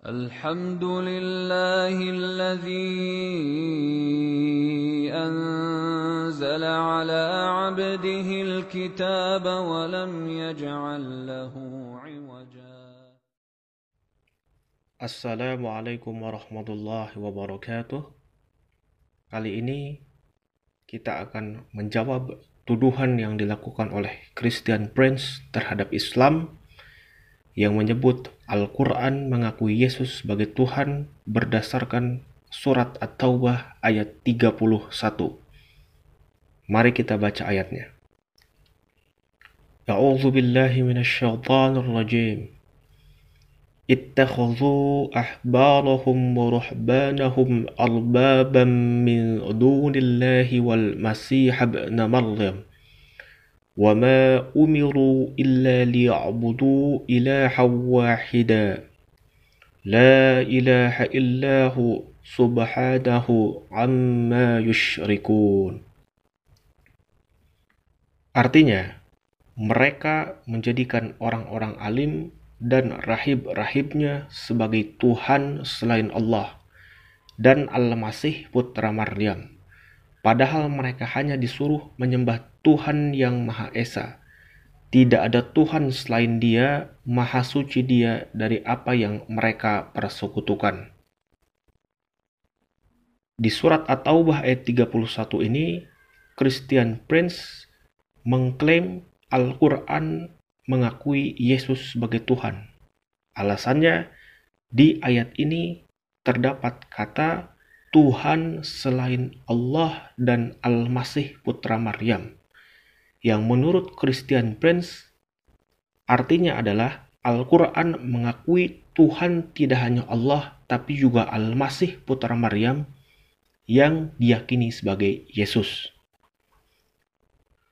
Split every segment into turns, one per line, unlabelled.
الحمد لله الذي أنزل على عبده الكتاب ولم يجعل له عوجا.
Assalamualaikum warahmatullahi wabarakatuh. Kali ini kita akan menjawab tuduhan yang dilakukan oleh Christian Prince terhadap Islam yang menyebut Al-Quran mengakui Yesus sebagai Tuhan berdasarkan surat At-Taubah ayat 31. Mari kita baca ayatnya. A'udzu billahi minasyaitonir rajim. اتخذوا أحبارهم ورهبانهم أربابا من دون الله والمسيح ابن مريم وما أمروا إلا ليعبدوا إلها واحدا لا إله إلا هو سبحانه عما يشركون. Artinya, mereka menjadikan orang-orang alim dan rahib-rahibnya sebagai Tuhan selain Allah dan Al-Masih putra Maryam. Padahal mereka hanya disuruh menyembah Tuhan yang Maha Esa. Tidak ada Tuhan selain Dia, Maha Suci Dia dari apa yang mereka persekutukan. Di surat At-Taubah ayat 31 ini, Christian Prince mengklaim Al-Quran mengakui Yesus sebagai Tuhan. Alasannya, di ayat ini terdapat kata Tuhan selain Allah dan Al-Masih putra Maryam, yang menurut Christian Prince artinya adalah Al-Quran mengakui Tuhan tidak hanya Allah tapi juga Al-Masih putra Maryam yang diyakini sebagai Yesus.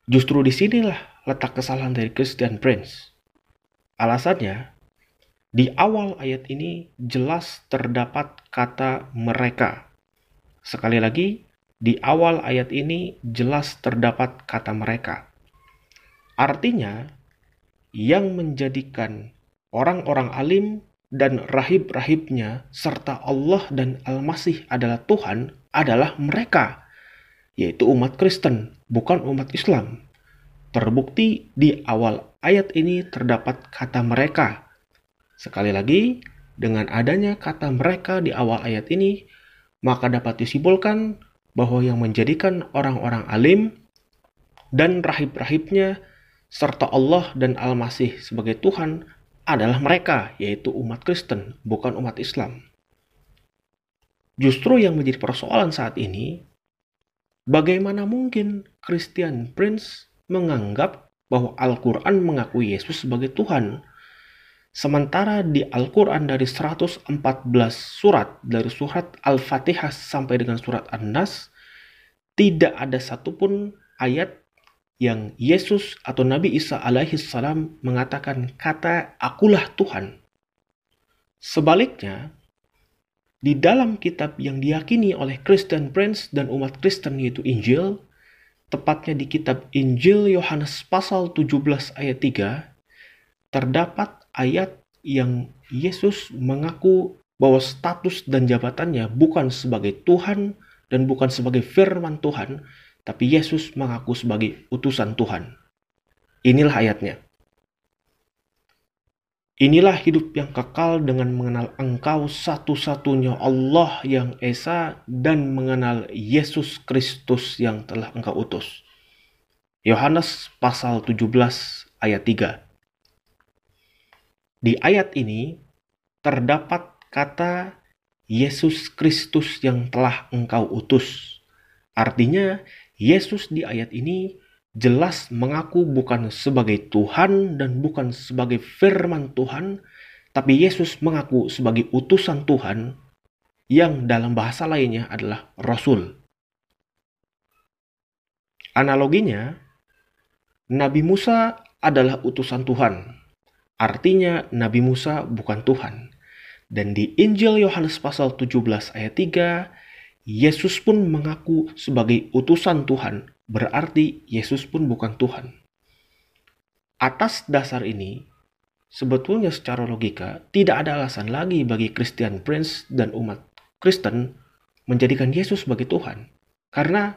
Justru disinilah letak kesalahan dari Christian Prince. Alasannya, di awal ayat ini jelas terdapat kata mereka. Sekali lagi, di awal ayat ini jelas terdapat kata mereka. Artinya, yang menjadikan orang-orang alim dan rahib-rahibnya serta Allah dan Al-Masih adalah Tuhan adalah mereka, yaitu umat Kristen, bukan umat Islam. Terbukti di awal ayat ini terdapat kata mereka. Sekali lagi, dengan adanya kata mereka di awal ayat ini, maka dapat disimpulkan bahwa yang menjadikan orang-orang alim dan rahib-rahibnya serta Allah dan Al-Masih sebagai Tuhan adalah mereka, yaitu umat Kristen, bukan umat Islam. Justru yang menjadi persoalan saat ini, bagaimana mungkin Christian Prince menganggap bahwa Al-Quran mengakui Yesus sebagai Tuhan. Sementara di Al-Quran dari 114 surat, dari surat Al-Fatihah sampai dengan surat An-Nas, tidak ada satupun ayat yang Yesus atau Nabi Isa alaihi salam mengatakan kata akulah Tuhan. Sebaliknya, di dalam kitab yang diyakini oleh Christian Prince dan umat Kristen yaitu Injil, tepatnya di kitab Injil Yohanes pasal 17 ayat 3, terdapat ayat yang Yesus mengaku bahwa status dan jabatannya bukan sebagai Tuhan dan bukan sebagai firman Tuhan, tapi Yesus mengaku sebagai utusan Tuhan. Inilah ayatnya. Inilah hidup yang kekal dengan mengenal Engkau satu-satunya Allah yang Esa dan mengenal Yesus Kristus yang telah Engkau utus. Yohanes pasal 17 ayat 3. Di ayat ini terdapat kata Yesus Kristus yang telah Engkau utus. Artinya, Yesus di ayat ini jelas mengaku bukan sebagai Tuhan dan bukan sebagai firman Tuhan, tapi Yesus mengaku sebagai utusan Tuhan yang dalam bahasa lainnya adalah Rasul. Analoginya, Nabi Musa adalah utusan Tuhan. Artinya Nabi Musa bukan Tuhan. Dan di Injil Yohanes pasal 17 ayat 3, Yesus pun mengaku sebagai utusan Tuhan. Berarti Yesus pun bukan Tuhan. Atas dasar ini, sebetulnya secara logika tidak ada alasan lagi bagi Christian Prince dan umat Kristen menjadikan Yesus sebagai Tuhan. Karena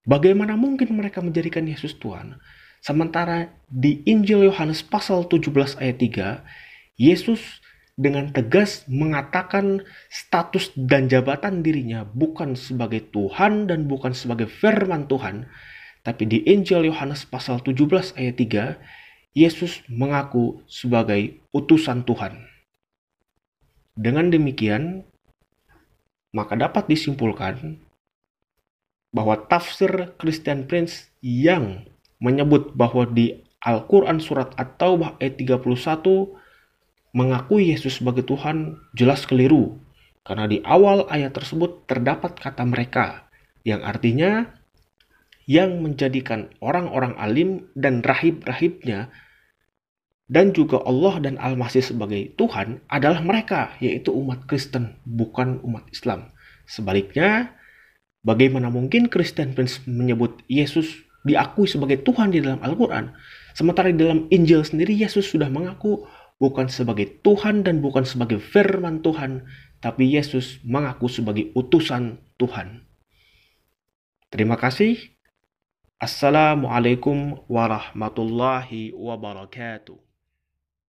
bagaimana mungkin mereka menjadikan Yesus Tuhan? Sementara di Injil Yohanes pasal 17 ayat 3, Yesus dengan tegas mengatakan status dan jabatan dirinya bukan sebagai Tuhan dan bukan sebagai firman Tuhan. Tapi di Injil Yohanes pasal 17 ayat 3, Yesus mengaku sebagai utusan Tuhan. Dengan demikian, maka dapat disimpulkan bahwa tafsir Christian Prince yang menyebut bahwa di Al-Quran surat At-Taubah ayat 31 mengakui Yesus sebagai Tuhan jelas keliru. Karena di awal ayat tersebut terdapat kata mereka, yang artinya yang menjadikan orang-orang alim dan rahib-rahibnya dan juga Allah dan Al-Masih sebagai Tuhan adalah mereka, yaitu umat Kristen, bukan umat Islam. Sebaliknya, bagaimana mungkin Christian Prince menyebut Yesus diakui sebagai Tuhan di dalam Al-Quran, sementara di dalam Injil sendiri Yesus sudah mengaku bukan sebagai Tuhan dan bukan sebagai firman Tuhan, tapi Yesus mengaku sebagai utusan Tuhan. Terima kasih. Assalamualaikum warahmatullahi wabarakatuh.